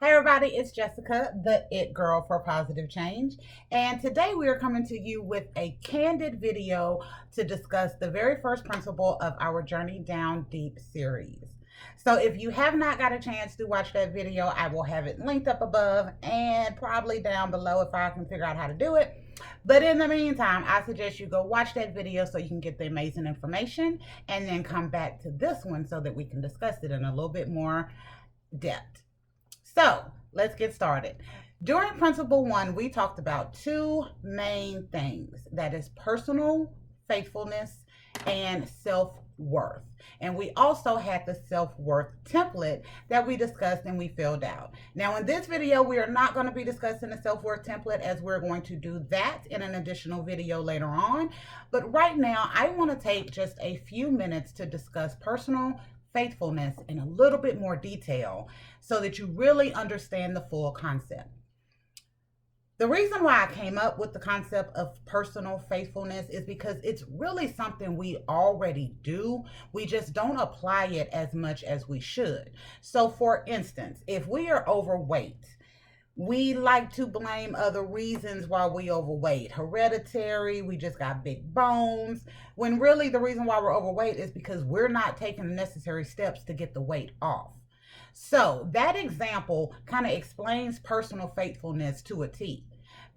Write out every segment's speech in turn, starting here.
Hey everybody, it's Jessica, the It Girl for Positive Change. And today we are coming to you with a candid video to discuss the very first principle of our Journey Down Deep series. So if you have not got a chance to watch that video, I will have it linked up above and probably down below if I can figure out how to do it. But in the meantime, I suggest you go watch that video so you can get the amazing information and then come back to this one so that we can discuss it in a little bit more depth. So let's get started. During Principle 1, we talked about two main things, that is personal faithfulness and self-worth. And we also had the self-worth template that we discussed and we filled out. Now in this video, we are not going to be discussing the self-worth template, as we're going to do that in an additional video later on. But right now, I want to take just a few minutes to discuss personal faithfulness in a little bit more detail so that you really understand the full concept. The reason why I came up with the concept of personal faithfulness is because it's really something we already do. We just don't apply it as much as we should. So for instance, if we are overweight, we like to blame other reasons why we overweight. Hereditary, we just got big bones. When really the reason why we're overweight is because we're not taking the necessary steps to get the weight off. So that example kind of explains personal faithfulness to a T.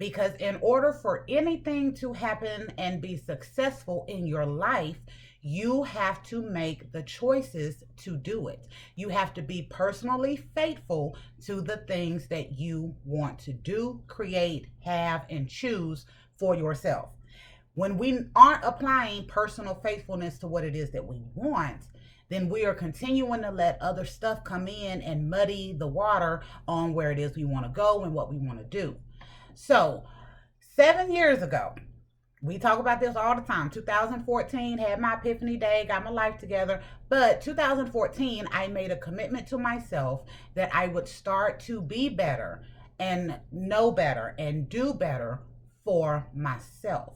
Because in order for anything to happen and be successful in your life, you have to make the choices to do it. You have to be personally faithful to the things that you want to do, create, have, and choose for yourself. When we aren't applying personal faithfulness to what it is that we want, then we are continuing to let other stuff come in and muddy the water on where it is we want to go and what we want to do. So 7 years ago, we talk about this all the time. 2014, had my epiphany day, got my life together. But 2014, I made a commitment to myself that I would start to be better and know better and do better for myself.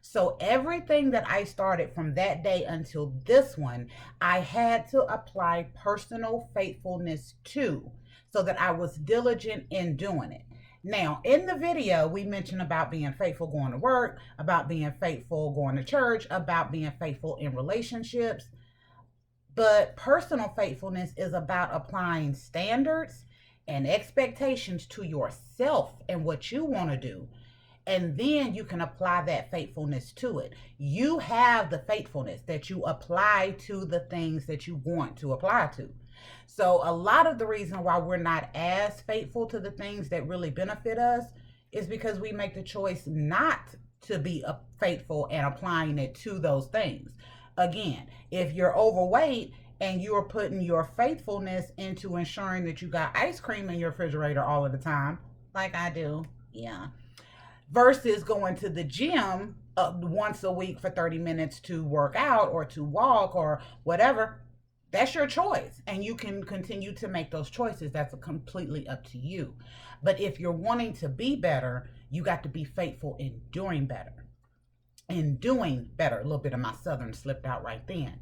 So everything that I started from that day until this one, I had to apply personal faithfulness to, so that I was diligent in doing it. Now, in the video, we mentioned about being faithful going to work, about being faithful going to church, about being faithful in relationships. But personal faithfulness is about applying standards and expectations to yourself and what you want to do. And then you can apply that faithfulness to it. You have the faithfulness that you apply to the things that you want to apply to. So a lot of the reason why we're not as faithful to the things that really benefit us is because we make the choice not to be faithful and applying it to those things. Again, if you're overweight and you're putting your faithfulness into ensuring that you got ice cream in your refrigerator all of the time, like I do, yeah, versus going to the gym once a week for 30 minutes to work out or to walk or whatever, that's your choice. And you can continue to make those choices. That's completely up to you. But if you're wanting to be better, you got to be faithful in doing better. In doing better. A little bit of my Southern slipped out right then.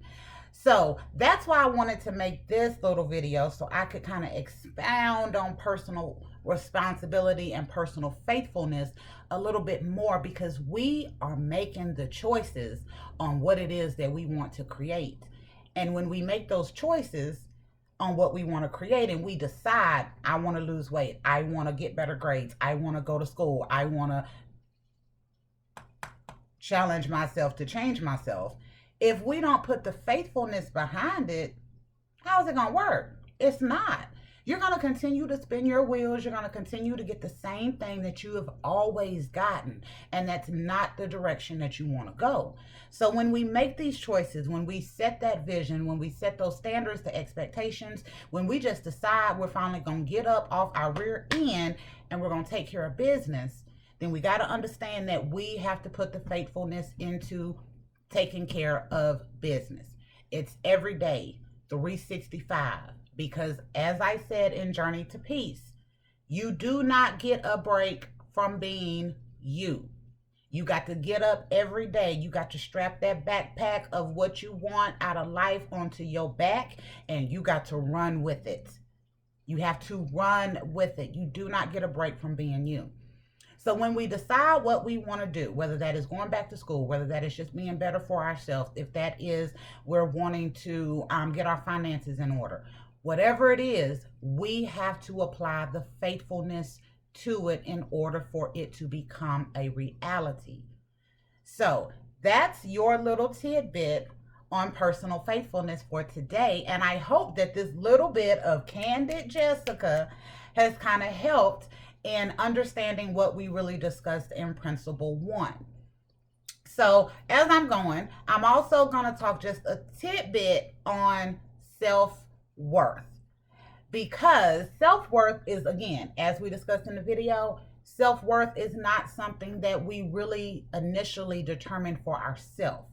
So that's why I wanted to make this little video, so I could kind of expound on personal responsibility and personal faithfulness a little bit more, because we are making the choices on what it is that we want to create. And when we make those choices on what we want to create and we decide, I want to lose weight, I want to get better grades, I want to go to school, I want to challenge myself to change myself, if we don't put the faithfulness behind it, how is it going to work? It's not. You're going to continue to spin your wheels. You're going to continue to get the same thing that you have always gotten. And that's not the direction that you want to go. So when we make these choices, when we set that vision, when we set those standards, the expectations, when we just decide we're finally going to get up off our rear end and we're going to take care of business, then we got to understand that we have to put the faithfulness into taking care of business. It's every day, 365. Because as I said in Journey to Peace, you do not get a break from being you. You got to get up every day. You got to strap that backpack of what you want out of life onto your back, and you got to run with it. You have to run with it. You do not get a break from being you. So when we decide what we want to do, whether that is going back to school, whether that is just being better for ourselves, if that is we're wanting to get our finances in order, whatever it is, we have to apply the faithfulness to it in order for it to become a reality. So that's your little tidbit on personal faithfulness for today. And I hope that this little bit of Candid Jessica has kind of helped in understanding what we really discussed in Principle 1. So as I'm going, I'm also going to talk just a tidbit on self-worth. Because self-worth is, again, as we discussed in the video, self-worth is not something that we really initially determine for ourselves.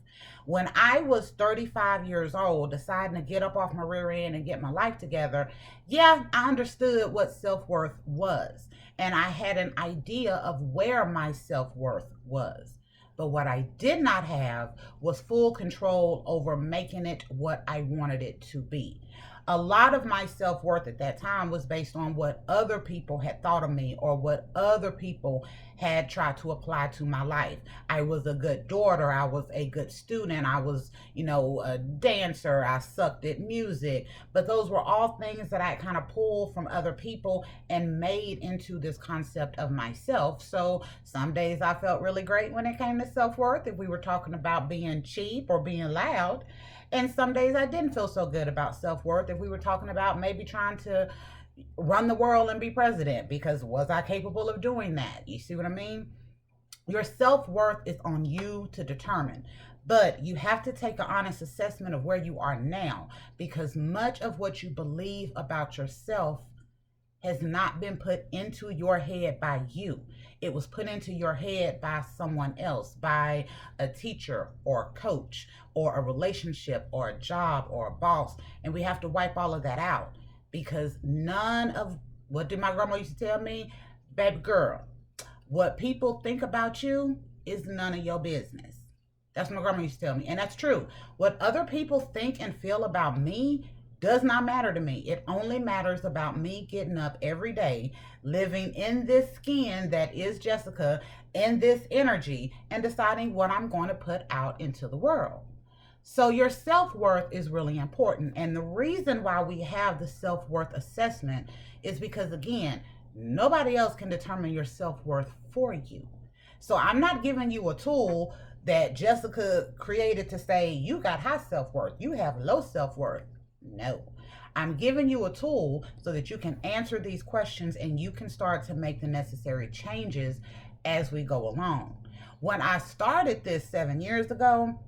When I was 35 years old, deciding to get up off my rear end and get my life together, yeah, I understood what self-worth was. And I had an idea of where my self-worth was. But what I did not have was full control over making it what I wanted it to be. A lot of my self-worth at that time was based on what other people had thought of me or what other people had tried to apply to my life. I was a good daughter. I was a good student. I was, a dancer. I sucked at music. But those were all things that I kind of pulled from other people and made into this concept of myself. So some days I felt really great when it came to self-worth, if we were talking about being cheap or being loud. And some days I didn't feel so good about self-worth if we were talking about maybe trying to run the world and be president, because was I capable of doing that? You see what I mean? Your self-worth is on you to determine. But you have to take an honest assessment of where you are now, because much of what you believe about yourself has not been put into your head by you. It was put into your head by someone else, by a teacher or a coach or a relationship or a job or a boss. And we have to wipe all of that out, because none of what did my grandma used to tell me? Baby girl, what people think about you is none of your business. That's what my grandma used to tell me. And that's true. What other people think and feel about me does not matter to me. It only matters about me getting up every day, living in this skin that is Jessica, in this energy, and deciding what I'm going to put out into the world. So your self-worth is really important. And the reason why we have the self-worth assessment is because, again, nobody else can determine your self-worth for you. So I'm not giving you a tool that Jessica created to say, you got high self-worth, you have low self-worth. No, I'm giving you a tool so that you can answer these questions and you can start to make the necessary changes as we go along. When I started this 7 years ago,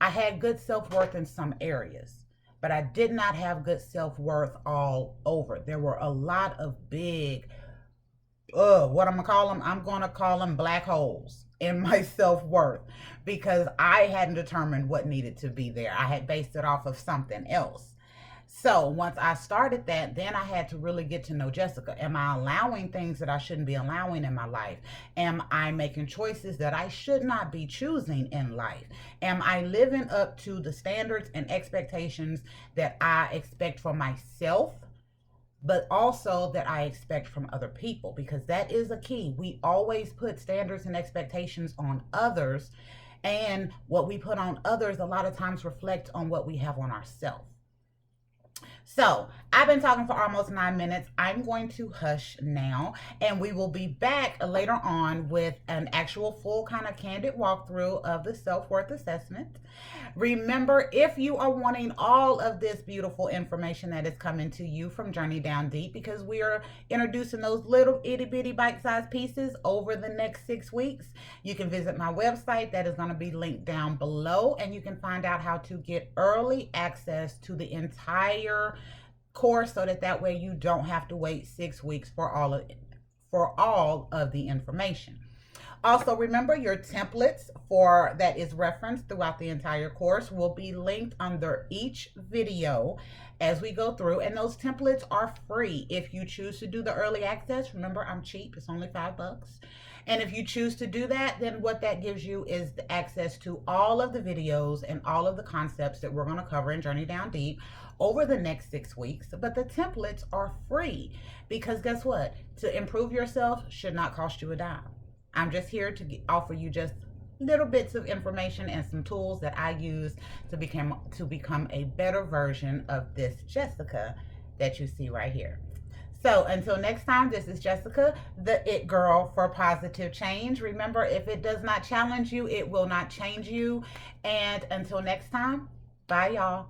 I had good self-worth in some areas, but I did not have good self-worth all over. There were a lot of big, what I'm gonna call them? I'm gonna call them black holes in my self-worth, because I hadn't determined what needed to be there. I had based it off of something else. So once I started that, then I had to really get to know Jessica. Am I allowing things that I shouldn't be allowing in my life? Am I making choices that I should not be choosing in life? Am I living up to the standards and expectations that I expect for myself, but also that I expect from other people? Because that is a key. We always put standards and expectations on others, and what we put on others a lot of times reflect on what we have on ourselves. So I've been talking for almost 9 minutes. I'm going to hush now, and we will be back later on with an actual full kind of candid walkthrough of the self-worth assessment. Remember, if you are wanting all of this beautiful information that is coming to you from Journey Down Deep, because we are introducing those little itty bitty bite-sized pieces over the next 6 weeks, you can visit my website that is going to be linked down below, and you can find out how to get early access to the entire course, so that way you don't have to wait 6 weeks for all of the information. Also, remember, your templates for that is referenced throughout the entire course will be linked under each video, as we go through. And those templates are free. If you choose to do the early access, remember, I'm cheap, it's only $5. And if you choose to do that, then what that gives you is the access to all of the videos and all of the concepts that we're going to cover in Journey Down Deep over the next 6 weeks. But the templates are free because guess what? To improve yourself should not cost you a dime. I'm just here to offer you just little bits of information and some tools that I use to become a better version of this Jessica that you see right here. So until next time, this is Jessica, the It Girl for Positive Change. Remember, if it does not challenge you, it will not change you. And until next time, bye y'all.